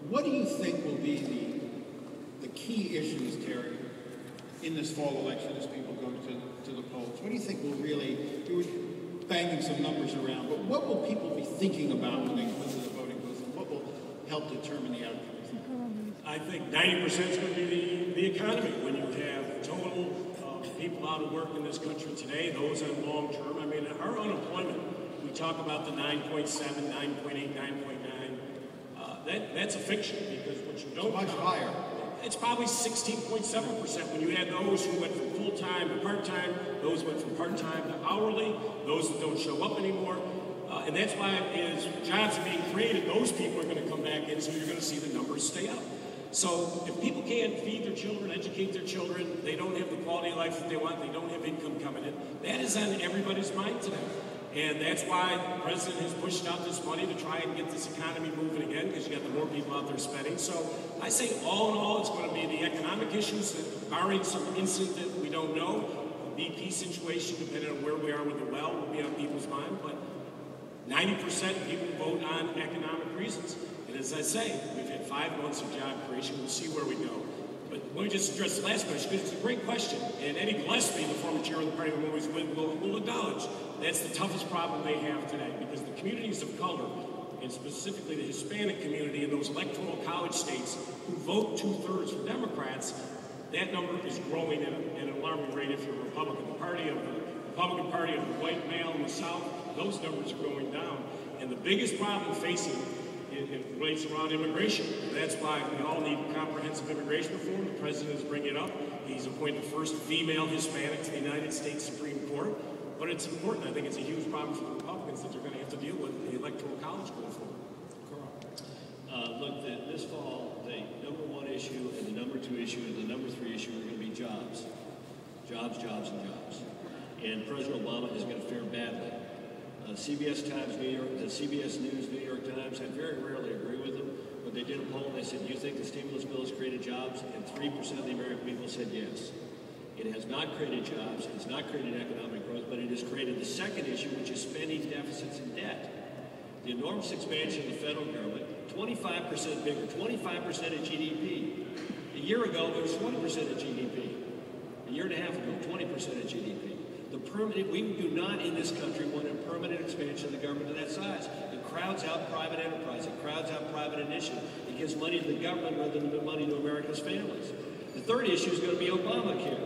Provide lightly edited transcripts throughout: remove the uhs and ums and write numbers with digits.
What do you think will be the key issues, Terry, in this fall election as people go to the polls? What do you think will really, you were banging some numbers around, but what will people be thinking about when they go into the voting booth, and what will help determine the outcome? I think 90% is going to be the economy. When you have total people out of work in this country today, those on long term, I mean, our unemployment, we talk about the 9.7, 9.8, 9.9. That's a fiction, because what you don't much higher. It's probably 16.7% when you add those who went from full-time to part-time, those went from part-time to hourly, those that don't show up anymore. And that's why as jobs are being created, those people are going to come back in, so you're going to see the numbers stay up. So if people can't feed their children, educate their children, they don't have the quality of life that they want, they don't have income coming in, that is on everybody's mind today. And that's why the president has pushed out this money to try and get this economy moving again, because you got the more people out there spending. So I say all in all, it's going to be the economic issues, that, barring some incident that we don't know, the BP situation, depending on where we are with the well, will be on people's mind. But 90% of people vote on economic reasons. And as I say, we've had 5 months of job creation. We'll see where we go. But let me just address the last question, because it's a great question. And Eddie Gillespie, the former chair of the party I'm always with, will acknowledge that's the toughest problem they have today, because the communities of color, and specifically the Hispanic community in those electoral college states who vote 2/3 for Democrats, that number is growing at an alarming rate if you're a Republican. The Republican Party of the white male in the South, those numbers are going down. And the biggest problem facing it relates around immigration. That's why we all need comprehensive immigration reform. The president is bringing it up. He's appointed the first female Hispanic to the United States Supreme Court. But it's important. I think it's a huge problem for the Republicans that they're going to have to deal with in the Electoral College going forward. Karl. Look, this fall, the number 1 issue and the number 2 issue and the number 3 issue are going to be jobs. Jobs, jobs, and jobs. And President Obama is going to fare badly. CBS News, New York Times, I very rarely agree with them, but they did a poll and they said, do you think the stimulus bill has created jobs? And 3% of the American people said yes. It has not created jobs, it has not created economic growth, but it has created the second issue, which is spending, deficits, and debt. The enormous expansion of the federal government, 25% bigger, 25% of GDP. A year ago, it was 20% of GDP. A year and a half ago, 20% of GDP. We do not in this country want a permanent expansion of the government of that size. It crowds out private enterprise. It crowds out private initiative. It gives money to the government rather than money to America's families. The third issue is going to be Obamacare,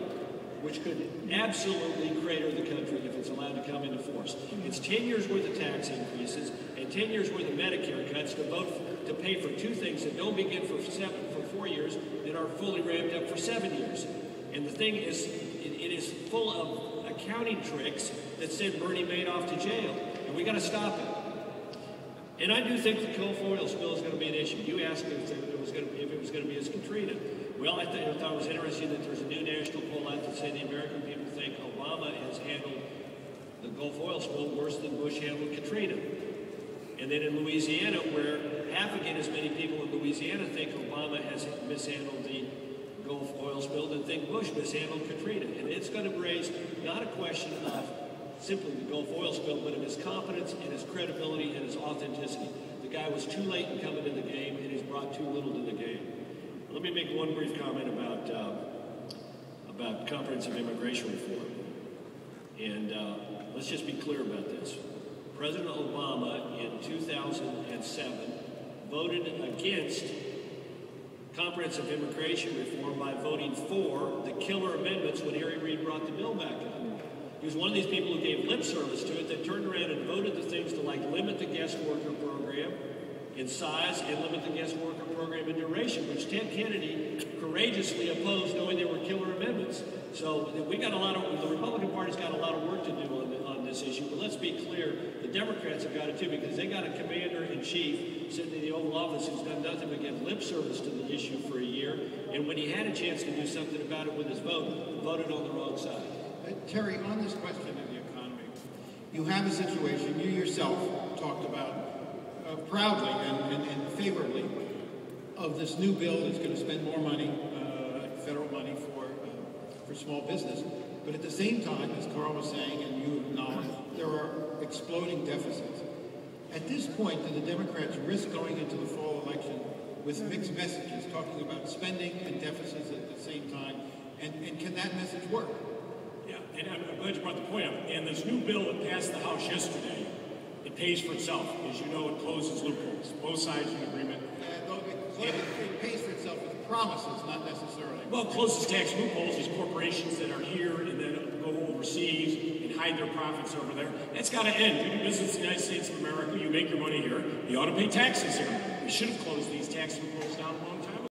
which could absolutely crater the country if it's allowed to come into force. It's 10 years worth of tax increases and 10 years worth of Medicare cuts to pay for 2 things that don't begin for 4 years and are fully ramped up for 7 years. And the thing is, it is full of accounting tricks that send Bernie Madoff to jail, and we got to stop it. And I do think the Gulf oil spill is going to be an issue. You asked me if it was going to be as Katrina. Well, I thought it was interesting that there's a new national poll out that said the American people think Obama has handled the Gulf oil spill worse than Bush handled Katrina. And then in Louisiana, where half again as many people in Louisiana think Obama has mishandled the Gulf oil spill than think Bush mishandled Katrina. And it's going to raise not a question of simply the Gulf oil spill, but of his competence and his credibility and his authenticity. The guy was too late in coming to the game, and he's brought too little to the game. Let me make one brief comment about comprehensive immigration reform. And let's just be clear about this. President Obama in 2007 voted against comprehensive immigration reform by voting for the killer amendments when Harry Reid brought the bill back up. He was one of these people who gave lip service to it, that turned around and voted the things to like limit the guest worker program in size and limit the guest worker program in duration, which Ted Kennedy courageously opposed, knowing they were killer amendments. So the Republican Party's got a lot of work to do on this issue, but let's be clear, the Democrats have got it too, because they got a commander-in-chief sitting in the Oval Office who's done nothing but give lip service to the issue for a year, and when he had a chance to do something about it with his vote, voted on the wrong side. Terry, on this question of the economy, you have a situation you yourself talked about proudly and favorably of this new bill that's going to spend more money, federal money for small business. But at the same time, as Karl was saying, and you acknowledged, there are exploding deficits. At this point, do the Democrats risk going into the fall election with mixed messages, talking about spending and deficits at the same time. And can that message work? Yeah, and I'm glad you brought the point up. And this new bill that passed the House yesterday, it pays for itself. As you know, it closes loopholes. Both sides of the agreement. It pays for itself with promises, not necessarily. Well, it closes tax loopholes. There's corporations that are here and then go overseas and hide their profits over there. That's got to end. You do business in the United States of America. You make your money here. You ought to pay taxes here. We should have closed these tax loopholes down long